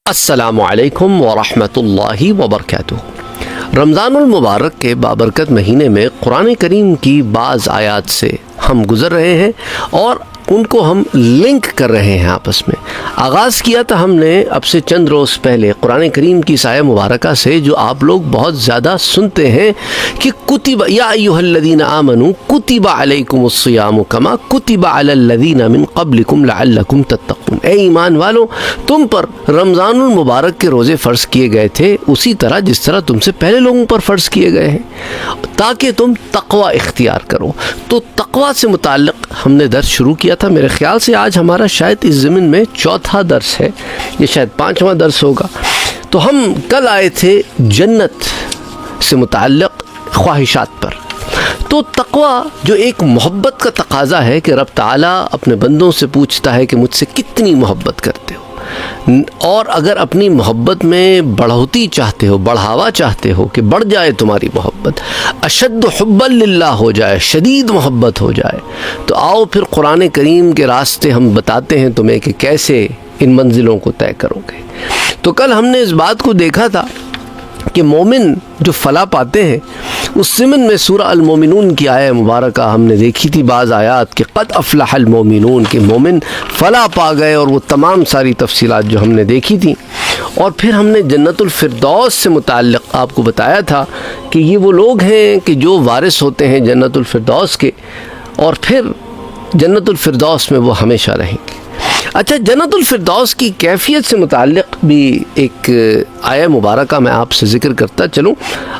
السلام علیکم ورحمۃ اللہ وبرکاتہ۔ رمضان المبارک کے بابرکت مہینے میں قرآن کریم کی بعض آیات سے ہم گزر رہے ہیں اور ان کو ہم لنک کر رہے ہیں آپس میں۔ آغاز کیا تھا ہم نے اب سے چند روز پہلے قرآن کریم کی آیہ مبارکہ سے، جو آپ لوگ بہت زیادہ سنتے ہیں کہ کتب یا ایھا الذین آمنوا کتب علیکم الصیام کما کتب علی الذین من قبلکم لعلکم تتقون۔ اے ایمان والو، تم پر رمضان المبارک کے روزے فرض کیے گئے تھے اسی طرح جس طرح تم سے پہلے لوگوں پر فرض کیے گئے ہیں، تاکہ تم تقوی اختیار کرو۔ تو تقوی سے متعلق ہم نے درس شروع کیا تھا۔ میرے خیال سے آج ہمارا شاید اس ضمن میں چوتھا درس ہے، یہ شاید 5واں درس ہوگا۔ تو ہم کل آئے تھے جنت سے متعلق خواہشات پر۔ تو تقوی جو ایک محبت کا تقاضا ہے کہ رب تعالیٰ اپنے بندوں سے پوچھتا ہے کہ مجھ سے کتنی محبت کرتے ہو، اور اگر اپنی محبت میں بڑھوتی چاہتے ہو، بڑھاوا چاہتے ہو کہ بڑھ جائے تمہاری محبت، اشد حبا للہ ہو جائے، شدید محبت ہو جائے، تو آؤ پھر قرآن کریم کے راستے ہم بتاتے ہیں تمہیں کہ کیسے ان منزلوں کو طے کرو گے۔ تو کل ہم نے اس بات کو دیکھا تھا کہ مومن جو فلاح پاتے ہیں، اس ضمن میں سورہ المومنون کی آیہ مبارکہ ہم نے دیکھی تھی، بعض آیات کہ قد افلح المومنون، کہ مومن فلاح پا گئے، اور وہ تمام ساری تفصیلات جو ہم نے دیکھی تھی۔ اور پھر ہم نے جنت الفردوس سے متعلق آپ کو بتایا تھا کہ یہ وہ لوگ ہیں کہ جو وارث ہوتے ہیں جنت الفردوس کے، اور پھر جنت الفردوس میں وہ ہمیشہ رہیں گے۔ اچھا، جنت الفردوس کی کیفیت سے متعلق بھی ایک آیہ مبارکہ میں آپ سے ذکر کرتا چلوں۔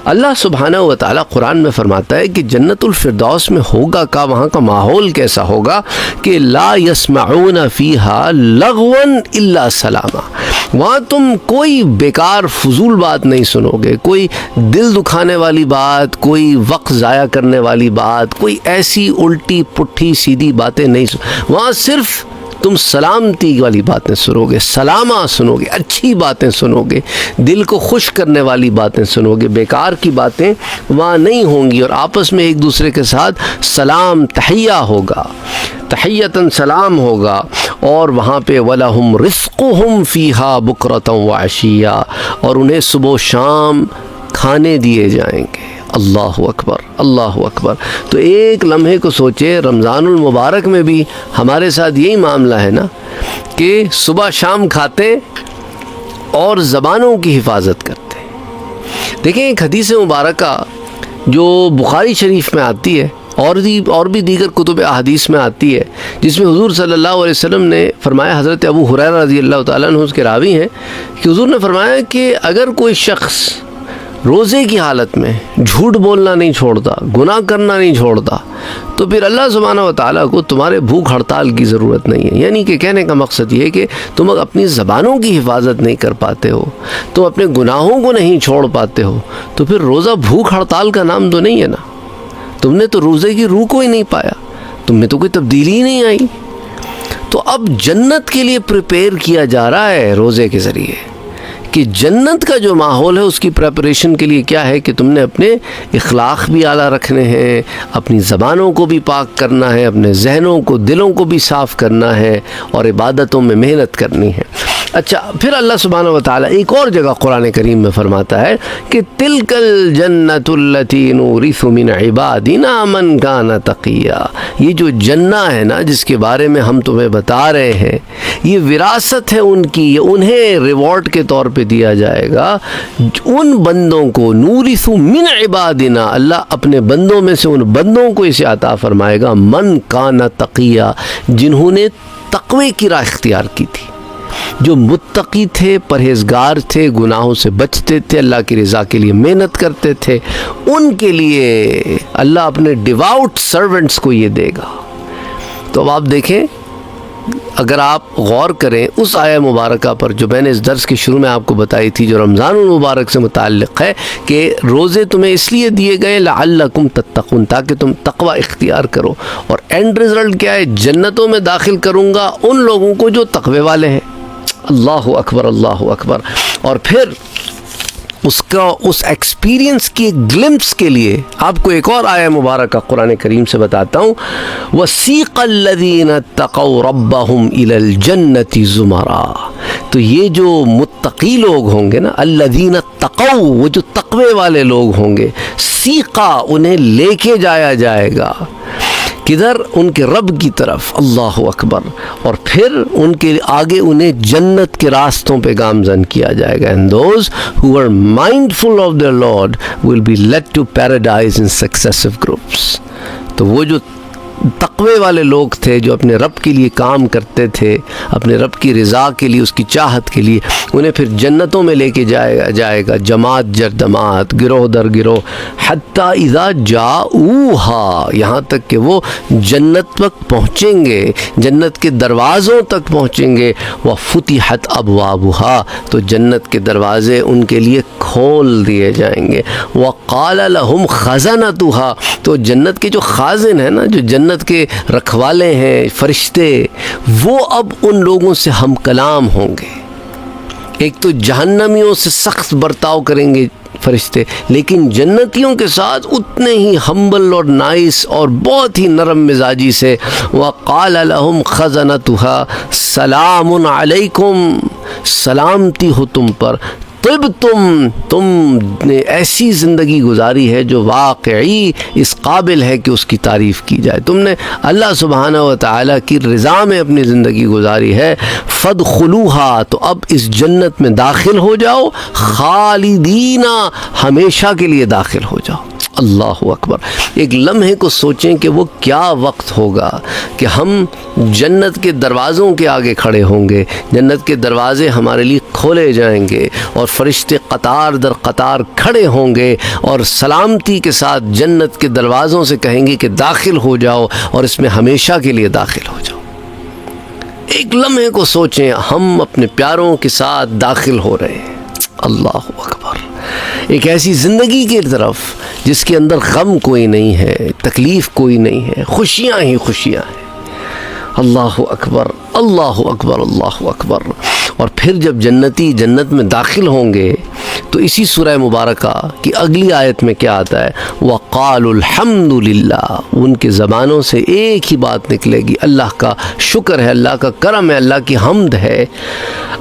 اللہ سبحانہ و تعالیٰ قرآن میں فرماتا ہے کہ جنت الفردوس میں ہوگا کا، وہاں کا ماحول کیسا ہوگا کہ لا یسمعون فیہا لغوا الا سلاما، وہاں تم کوئی بیکار فضول بات نہیں سنو گے، کوئی دل دکھانے والی بات، کوئی وقت ضائع کرنے والی بات، کوئی ایسی الٹی پٹھی سیدھی باتیں نہیں وہاں صرف تم سلامتی والی باتیں سنو گے، سلامہ سنو گے، اچھی باتیں سنو گے، دل کو خوش کرنے والی باتیں سنو گے، بیکار کی باتیں وہاں نہیں ہوں گی، اور آپس میں ایک دوسرے کے ساتھ سلام تحیہ ہوگا، تحیتاً سلام ہوگا، اور وہاں پہ وَلَهُمْ رِزْقُهُمْ فِيهَا بُكْرَةً وَعَشِيًّا، اور انہیں صبح و شام کھانے دیے جائیں گے۔ اللہ اکبر، اللہ اکبر۔ تو ایک لمحے کو سوچے، رمضان المبارک میں بھی ہمارے ساتھ یہی معاملہ ہے نا کہ صبح شام کھاتے اور زبانوں کی حفاظت کرتے ہیں۔ دیکھیں، ایک حدیث مبارکہ جو بخاری شریف میں آتی ہے اور بھی دیگر کتب احادیث میں آتی ہے، جس میں حضور صلی اللہ علیہ وسلم نے فرمایا، حضرت ابو ہریرہ رضی اللہ تعالیٰ عنہ اس کے راوی ہیں، کہ حضور نے فرمایا کہ اگر کوئی شخص روزے کی حالت میں جھوٹ بولنا نہیں چھوڑتا، گناہ کرنا نہیں چھوڑتا، تو پھر اللہ سبحانہ و تعالیٰ کو تمہارے بھوک ہڑتال کی ضرورت نہیں ہے۔ یعنی کہ کہنے کا مقصد یہ ہے کہ تم اپنی زبانوں کی حفاظت نہیں کر پاتے ہو، تم اپنے گناہوں کو نہیں چھوڑ پاتے ہو، تو پھر روزہ بھوک ہڑتال کا نام تو نہیں ہے نا۔ تم نے تو روزے کی روح کو ہی نہیں پایا، تم میں تو کوئی تبدیلی ہی نہیں آئی۔ تو اب جنت کے لیے پریپیئر کیا جا رہا ہے روزے کے ذریعے، کہ جنت کا جو ماحول ہے اس کی پریپریشن کے لیے کیا ہے کہ تم نے اپنے اخلاق بھی اعلیٰ رکھنے ہیں، اپنی زبانوں کو بھی پاک کرنا ہے، اپنے ذہنوں کو، دلوں کو بھی صاف کرنا ہے، اور عبادتوں میں محنت کرنی ہے۔ اچھا، پھر اللہ سبحانہ و تعالیٰ ایک اور جگہ قرآن کریم میں فرماتا ہے کہ تلک الجنۃ التی نورث من عبادنا من کان تقیا، یہ جو جنہ ہے نا جس کے بارے میں ہم تمہیں بتا رہے ہیں، یہ وراثت ہے ان کی، یہ انہیں ریوارڈ کے طور پہ دیا جائے گا ان بندوں کو، نورث من عبادنا، اللہ اپنے بندوں میں سے ان بندوں کو اسے عطا فرمائے گا، من کان تقیا، جنہوں نے تقوی کی راہ اختیار کی تھی، جو متقی تھے، پرہیزگار تھے، گناہوں سے بچتے تھے، اللہ کی رضا کے لیے محنت کرتے تھے، ان کے لیے اللہ اپنے ڈیواؤٹ سرونٹس کو یہ دے گا۔ تو اب آپ دیکھیں، اگر آپ غور کریں اس آیہ مبارکہ پر جو میں نے اس درس کے شروع میں آپ کو بتائی تھی، جو رمضان المبارک سے متعلق ہے، کہ روزے تمہیں اس لیے دیے گئے لعلکم تتقون، تاکہ تم تقوی اختیار کرو، اور اینڈ رزلٹ کیا ہے؟ جنتوں میں داخل کروں گا ان لوگوں کو جو تقوی والے ہیں۔ اللہ اکبر، اللہ اکبر۔ اور پھر اس ایکسپیرینس کی گلمپس کے لیے آپ کو ایک اور آیہ مبارکہ قرآن کریم سے بتاتا ہوں، وَسِيقَ الَّذِينَ اتَّقَوْا رَبَّهُمْ إِلَى الْجَنَّةِ زُمَرًا، تو یہ جو متقی لوگ ہوں گے نا، الذین اتقوا، وہ جو تقوی والے لوگ ہوں گے، سیقا، انہیں لے کے جایا جائے گا کدھر؟ ان کے رب کی طرف، اللہ اکبر، اور پھر ان کے آگے انہیں جنت کے راستوں پہ گامزن کیا جائے گا. and those who are mindful of their Lord will be led to paradise in successive groups. تو وہ جو تقوی والے لوگ تھے، جو اپنے رب کے لیے کام کرتے تھے، اپنے رب کی رضا کے لیے، اس کی چاہت کے لیے، انہیں پھر جنتوں میں لے کے جائے گا جماعت در جماعت، گروہ در گروہ، حتیٰ اذا جاؤہا، یہاں تک کہ وہ جنت تک پہنچیں گے، جنت کے دروازوں تک پہنچیں گے. وفتحت ابوابہا، تو جنت کے دروازے ان کے لیے کھول دیے جائیں گے. وقال لہم خزنتہا، تو جنت کے جو خازن ہیں نا، جو جنت کے رکھوالے ہیں، فرشتے، وہ اب ان لوگوں سے ہم کلام ہوں گے. ایک تو جہنمیوں سے سخت برتاؤ کریں گے فرشتے، لیکن جنتیوں کے ساتھ اتنے ہی ہمبل اور نائس اور بہت ہی نرم مزاجی سے. وقال لهم خزنتها سلام علیکم، سلامتی ہو تم پر، تم نے ایسی زندگی گزاری ہے جو واقعی اس قابل ہے کہ اس کی تعریف کی جائے. تم نے اللہ سبحانہ و تعالیٰ کی رضا میں اپنی زندگی گزاری ہے. فادخلوها، تو اب اس جنت میں داخل ہو جاؤ، خالدین، ہمیشہ کے لیے داخل ہو جاؤ. اللہ اکبر. ایک لمحے کو سوچیں کہ وہ کیا وقت ہوگا کہ ہم جنت کے دروازوں کے آگے کھڑے ہوں گے، جنت کے دروازے ہمارے لیے کھولے جائیں گے، اور فرشتے قطار در قطار کھڑے ہوں گے اور سلامتی کے ساتھ جنت کے دروازوں سے کہیں گے کہ داخل ہو جاؤ اور اس میں ہمیشہ کے لیے داخل ہو جاؤ. ایک لمحے کو سوچیں، ہم اپنے پیاروں کے ساتھ داخل ہو رہے ہیں. اللہ اکبر. ایک ایسی زندگی کی طرف جس کے اندر غم کوئی نہیں ہے، تکلیف کوئی نہیں ہے، خوشیاں ہی خوشیاں ہیں. اللہ اکبر، اللہ اکبر، اللہ اکبر. اور پھر جب جنتی جنت میں داخل ہوں گے تو اسی سورہ مبارکہ کی اگلی آیت میں کیا آتا ہے؟ وَقَالُوا الْحَمْدُ لِلَّهِ، ان کے زبانوں سے ایک ہی بات نکلے گی، اللہ کا شکر ہے، اللہ کا کرم ہے، اللہ کی حمد ہے.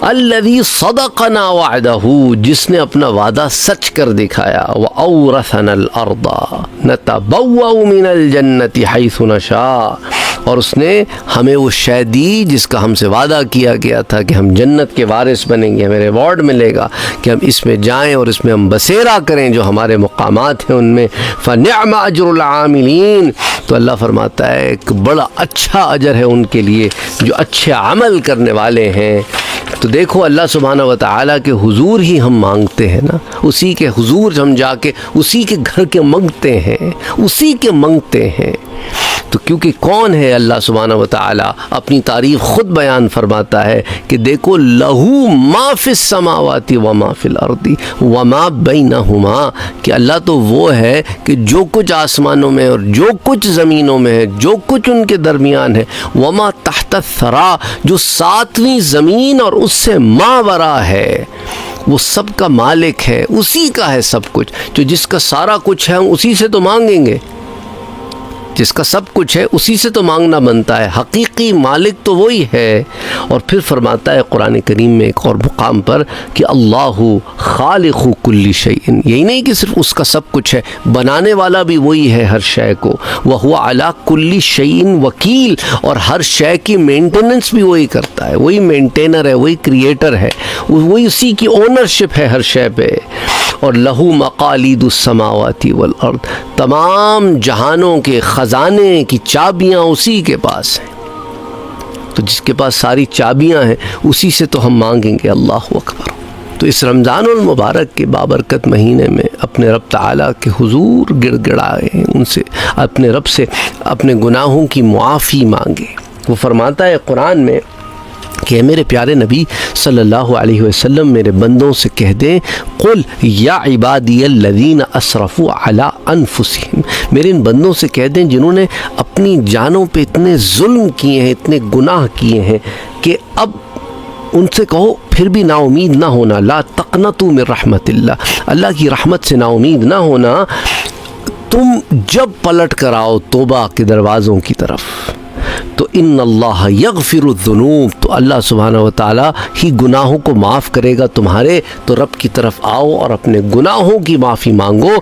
الَّذِي صَدَقَنَا وَعْدَهُ، جس نے اپنا وعدہ سچ کر دکھایا. وَأَوْرَثَنَا الْأَرْضَ نَتَبَوَّأُ مِنَ الْجَنَّةِ حَيْثُ نَشَاءُ، اور اس نے ہمیں وہ شے دی جس کا ہم سے وعدہ کیا گیا تھا کہ ہم جنت کے وارث بنیں گے، ہمیں ریوارڈ ملے گا کہ ہم اس میں جائیں اور اس میں ہم بسیرا کریں جو ہمارے مقامات ہیں ان میں. فَنِعْمَ أَجْرُ الْعَامِلِينَ، تو اللہ فرماتا ہے ایک بڑا اچھا اجر ہے ان کے لیے جو اچھے عمل کرنے والے ہیں. تو دیکھو اللہ سبحانہ و تعالیٰ کے حضور ہی ہم مانگتے ہیں نا، اسی کے حضور ہم جا کے اسی کے گھر کے منگتے ہیں، اسی کے منگتے ہیں. تو کیونکہ کون ہے اللہ سبحانہ و تعالیٰ اپنی تعریف خود بیان فرماتا ہے کہ دیکھو لہو ما فی السماوات وما فی الارض وما بینہما، کہ اللہ تو وہ ہے کہ جو کچھ آسمانوں میں اور جو کچھ زمینوں میں ہے، جو کچھ ان کے درمیان ہے، وما تحت الثری، جو ساتویں زمین اور اس سے ماورا ہے، وہ سب کا مالک ہے، اسی کا ہے سب کچھ. تو جس کا سارا کچھ ہے ہم اسی سے تو مانگیں گے، جس کا سب کچھ ہے اسی سے تو مانگنا بنتا ہے. حقیقی مالک تو وہی ہے. اور پھر فرماتا ہے قرآن کریم میں ایک اور مقام پر کہ اللہ خالق کل شیء، یہی نہیں کہ صرف اس کا سب کچھ ہے، بنانے والا بھی وہی ہے ہر شے کو. وہو علی کل شیء وکیل، اور ہر شے کی مینٹیننس بھی وہی کرتا ہے، وہی مینٹینر ہے، وہی کریٹر ہے، وہی اسی کی اونرشپ ہے ہر شے پہ. اور لہو مقالید السماوات والارض، تمام جہانوں کے خزانے کی چابیاں اسی کے پاس ہیں. تو جس کے پاس ساری چابیاں ہیں اسی سے تو ہم مانگیں گے. اللہ اکبر. تو اس رمضان المبارک کے بابرکت مہینے میں اپنے رب تعالیٰ کے حضور گڑ گڑائے، ان سے اپنے رب سے اپنے گناہوں کی معافی مانگے. وہ فرماتا ہے قرآن میں کہ میرے پیارے نبی صلی اللہ علیہ وسلم میرے بندوں سے کہہ دیں، قل یا عبادی الذین اسرفوا علی انفسہم، میرے ان بندوں سے کہہ دیں جنہوں نے اپنی جانوں پہ اتنے ظلم کیے ہیں، اتنے گناہ کیے ہیں، کہ اب ان سے کہو پھر بھی نا امید نہ ہونا. لا تقنطوا من رحمت اللہ، اللہ کی رحمت سے نا امید نہ ہونا. تم جب پلٹ کر آؤ توبہ کے دروازوں کی طرف، تو ان اللہ یغفر الذنوب، تو اللہ سبحانہ و تعالیٰ ہی گناہوں کو معاف کرے گا تمہارے، تو رب کی طرف آؤ اور اپنے گناہوں کی معافی مانگو،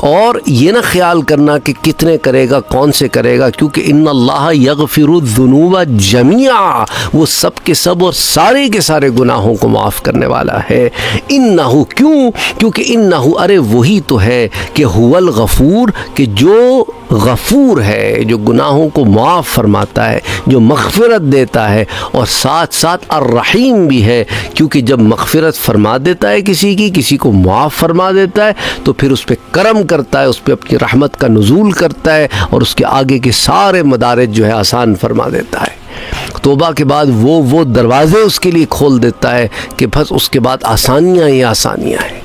اور یہ نہ خیال کرنا کہ کتنے کرے گا، کون سے کرے گا، کیونکہ ان اللہ یغفر الذنوب جمیعا، وہ سب کے سب اور سارے کے سارے گناہوں کو معاف کرنے والا ہے۔ انہ، کیونکہ انہ، ارے وہی تو ہے کہ هو الغفور، کہ جو غفور ہے، جو گناہوں کو معاف فرماتا ہے، جو مغفرت دیتا ہے، اور ساتھ ساتھ الرحیم بھی ہے، کیونکہ جب مغفرت فرما دیتا ہے کسی کو معاف فرما دیتا ہے تو پھر اس پہ کرم کرتا ہے، اس پہ اپنی رحمت کا نزول کرتا ہے، اور اس کے آگے کے سارے مدارج جو ہے آسان فرما دیتا ہے۔ توبہ کے بعد وہ دروازے اس کے لیے کھول دیتا ہے کہ بس اس کے بعد آسانیاں ہی آسانیاں ہیں۔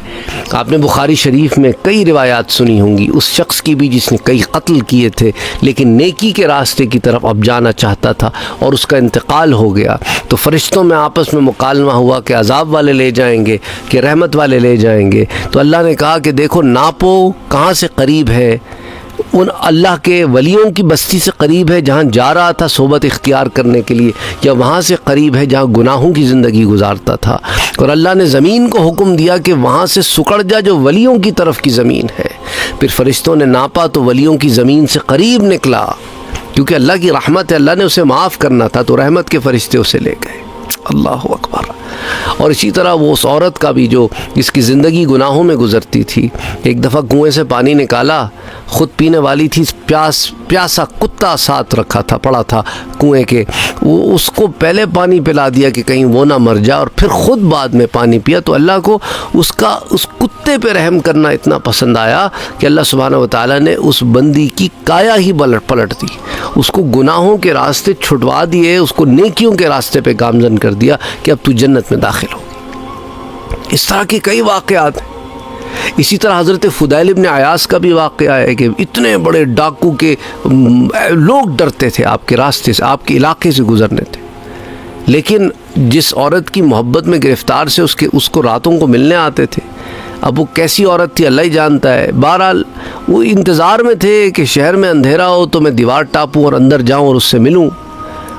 آپ نے بخاری شریف میں کئی روایات سنی ہوں گی اس شخص کی بھی جس نے کئی قتل کیے تھے لیکن نیکی کے راستے کی طرف اب جانا چاہتا تھا اور اس کا انتقال ہو گیا، تو فرشتوں میں آپس میں مکالمہ ہوا کہ عذاب والے لے جائیں گے کہ رحمت والے لے جائیں گے، تو اللہ نے کہا کہ دیکھو ناپو کہاں سے قریب ہے، ان اللہ کے ولیوں کی بستی سے قریب ہے جہاں جا رہا تھا صحبت اختیار کرنے کے لیے، یا وہاں سے قریب ہے جہاں گناہوں کی زندگی گزارتا تھا، اور اللہ نے زمین کو حکم دیا کہ وہاں سے سکڑ جا جو ولیوں کی طرف کی زمین ہے۔ پھر فرشتوں نے ناپا تو ولیوں کی زمین سے قریب نکلا، کیونکہ اللہ کی رحمت ہے، اللہ نے اسے معاف کرنا تھا تو رحمت کے فرشتے اسے لے گئے۔ اللہ اکبر۔ اور اسی طرح وہ اس عورت کا بھی جو جس کی زندگی گناہوں میں گزرتی تھی، ایک دفعہ کنویں سے پانی نکالا، خود پینے والی تھی، پیاسا کتا ساتھ رکھا تھا، پڑا تھا کنویں کے، وہ اس کو پہلے پانی پلا دیا کہ کہیں وہ نہ مر جائے، اور پھر خود بعد میں پانی پیا، تو اللہ کو اس کتے پہ رحم کرنا اتنا پسند آیا کہ اللہ سبحانہ و تعالیٰ نے اس بندی کی کایا ہی پلٹ دی، اس کو گناہوں کے راستے چھٹوا دیے، اس کو نیکیوں کے راستے پہ گامزن کر دیا کہ اب تو جنت میں داخل ہو۔ اس طرح کے کئی واقعات ہیں۔ اسی طرح حضرت فضیل ابن عیاض کا بھی واقعہ ہے کہ اتنے بڑے ڈاکو کے لوگ ڈرتے تھے آپ کے راستے سے، آپ کے علاقے سے گزرنے تھے، لیکن جس عورت کی محبت میں گرفتار سے اس کو راتوں کو ملنے آتے تھے، اب وہ کیسی عورت تھی اللہ ہی جانتا ہے، بہرحال وہ انتظار میں تھے کہ شہر میں اندھیرا ہو تو میں دیوار ٹاپوں اور اندر جاؤں اور اس سے ملوں،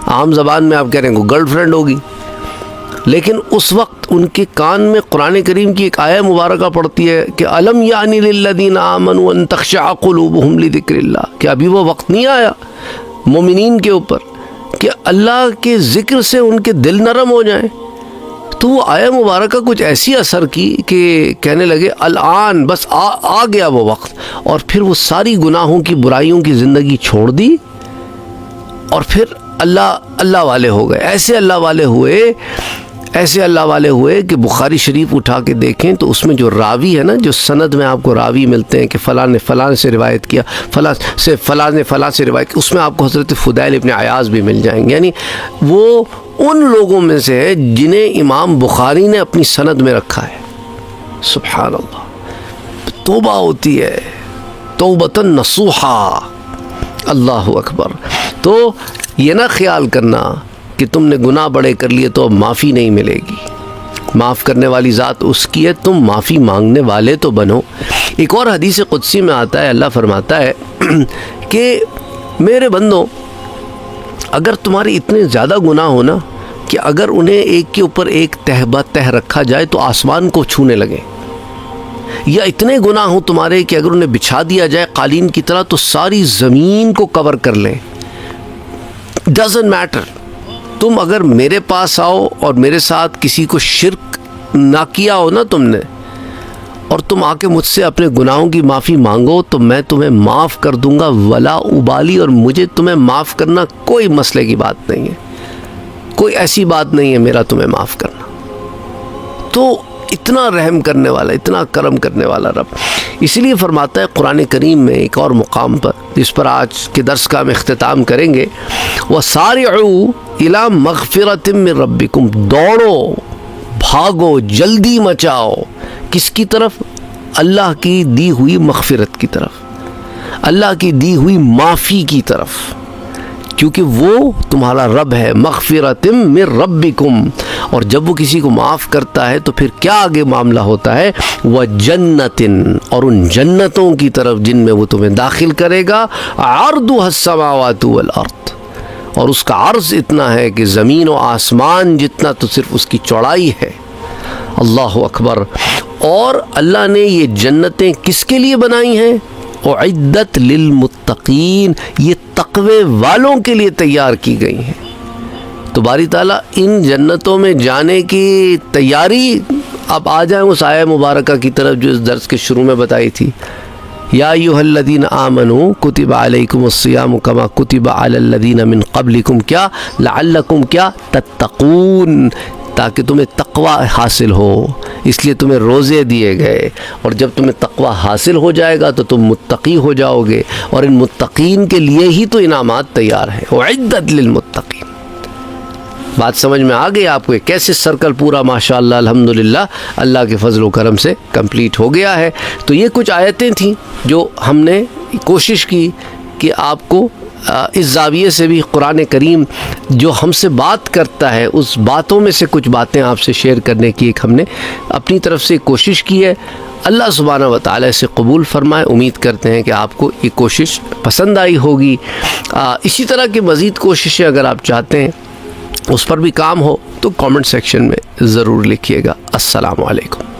عام زبان میں آپ کہہ رہے ہیں کہ گرل فرینڈ ہوگی، لیکن اس وقت ان کے کان میں قرآن کریم کی ایک آیہ مبارکہ پڑتی ہے کہ الم یعنی للذین آمنوا ان تخشع قلوبہم لذکر اللہ، کہ ابھی وہ وقت نہیں آیا مومنین کے اوپر کہ اللہ کے ذکر سے ان کے دل نرم ہو جائیں۔ تو وہ آیہ مبارکہ کچھ ایسی اثر کی کہ کہنے لگے الآن بس آ گیا وہ وقت، اور پھر وہ ساری گناہوں کی برائیوں کی زندگی چھوڑ دی اور پھر اللہ والے ہو گئے۔ ایسے اللہ والے ہوئے کہ بخاری شریف اٹھا کے دیکھیں تو اس میں جو راوی ہے نا، جو سند میں آپ کو راوی ملتے ہیں کہ فلاں نے فلاں سے روایت کیا، فلاں نے فلاں سے روایت کی، اس میں آپ کو حضرت فضیل ابن عیاض بھی مل جائیں گے، یعنی وہ ان لوگوں میں سے ہے جنہیں امام بخاری نے اپنی سند میں رکھا ہے۔ سبحان اللہ، توبہ ہوتی ہے توبۃ نصوحا، اللہ اکبر۔ تو یہ نہ خیال کرنا کہ تم نے گناہ بڑے کر لیے تو اب معافی نہیں ملے گی، معاف کرنے والی ذات اس کی ہے، تم معافی مانگنے والے تو بنو۔ ایک اور حدیث قدسی میں آتا ہے، اللہ فرماتا ہے کہ میرے بندوں اگر تمہارے اتنے زیادہ گناہ ہو نا کہ اگر انہیں ایک کے اوپر ایک تہ بتہ رکھا جائے تو آسمان کو چھونے لگے، یا اتنے گناہ ہوں تمہارے کہ اگر انہیں بچھا دیا جائے قالین کی طرح تو ساری زمین کو کور کر لیں، ڈزنٹ میٹر، تم اگر میرے پاس آؤ اور میرے ساتھ کسی کو شرک نہ کیا ہو نا تم نے، اور تم آ کے مجھ سے اپنے گناہوں کی معافی مانگو تو میں تمہیں معاف کر دوں گا ولا ابالی، اور مجھے تمہیں معاف کرنا کوئی مسئلے کی بات نہیں ہے، کوئی ایسی بات نہیں ہے میرا تمہیں معاف کرنا۔ تو اتنا رحم کرنے والا، اتنا کرم کرنے والا رب، اسی لیے فرماتا ہے قرآن کریم میں ایک اور مقام پر جس پر آج کے درس کا ہم اختتام کریں گے، وَسَارِعُوا إِلَىٰ مَغْفِرَةٍ مِّن رَبِّكُمْ، دوڑو بھاگو جلدی مچاؤ کس کی طرف؟ اللہ کی دی ہوئی مغفرت کی طرف، اللہ کی دی ہوئی معافی کی طرف، کیونکہ وہ تمہارا رب ہے، مغفرۃ من ربکم، اور جب وہ کسی کو معاف کرتا ہے تو پھر کیا آگے معاملہ ہوتا ہے؟ وجنت، اور ان جنتوں کی طرف جن میں وہ تمہیں داخل کرے گا، عرضها السماوات والارض، اور اس کا عرض اتنا ہے کہ زمین و آسمان جتنا تو صرف اس کی چوڑائی ہے۔ اللہ اکبر۔ اور اللہ نے یہ جنتیں کس کے لیے بنائی ہیں؟ اعدت للمتقین، یہ تقوی والوں کے لیے تیار کی گئی ہیں۔ تو باری تعالیٰ ان جنتوں میں جانے کی تیاری، اب آ جائیں اس آیہ مبارکہ کی طرف جو اس درس کے شروع میں بتائی تھی، یا ایھا الذین آمنوا کتب علیکم الصیام کما کتب علی الذین من قبلکم، کیا؟ لعلکم کیا؟ تتقون، تاکہ تمہیں تقوی حاصل ہو، اس لیے تمہیں روزے دیے گئے، اور جب تمہیں تقوی حاصل ہو جائے گا تو تم متقی ہو جاؤ گے، اور ان متقین کے لیے ہی تو انعامات تیار ہیں۔ اعدت للمتقین۔ بات سمجھ میں آ گئی آپ کو؟ کیسے سرکل پورا ماشاءاللہ الحمدللہ اللہ کے فضل و کرم سے کمپلیٹ ہو گیا ہے۔ تو یہ کچھ آیتیں تھیں جو ہم نے کوشش کی کہ آپ کو اس زاویے سے بھی قرآن کریم جو ہم سے بات کرتا ہے اس باتوں میں سے کچھ باتیں آپ سے شیئر کرنے کی ایک ہم نے اپنی طرف سے کوشش کی ہے۔ اللہ سبحانہ و تعالی سے قبول فرمائے۔ امید کرتے ہیں کہ آپ کو یہ کوشش پسند آئی ہوگی۔ اسی طرح کی مزید کوششیں اگر آپ چاہتے ہیں اس پر بھی کام ہو تو کامنٹ سیکشن میں ضرور لکھیے گا۔ السلام علیکم۔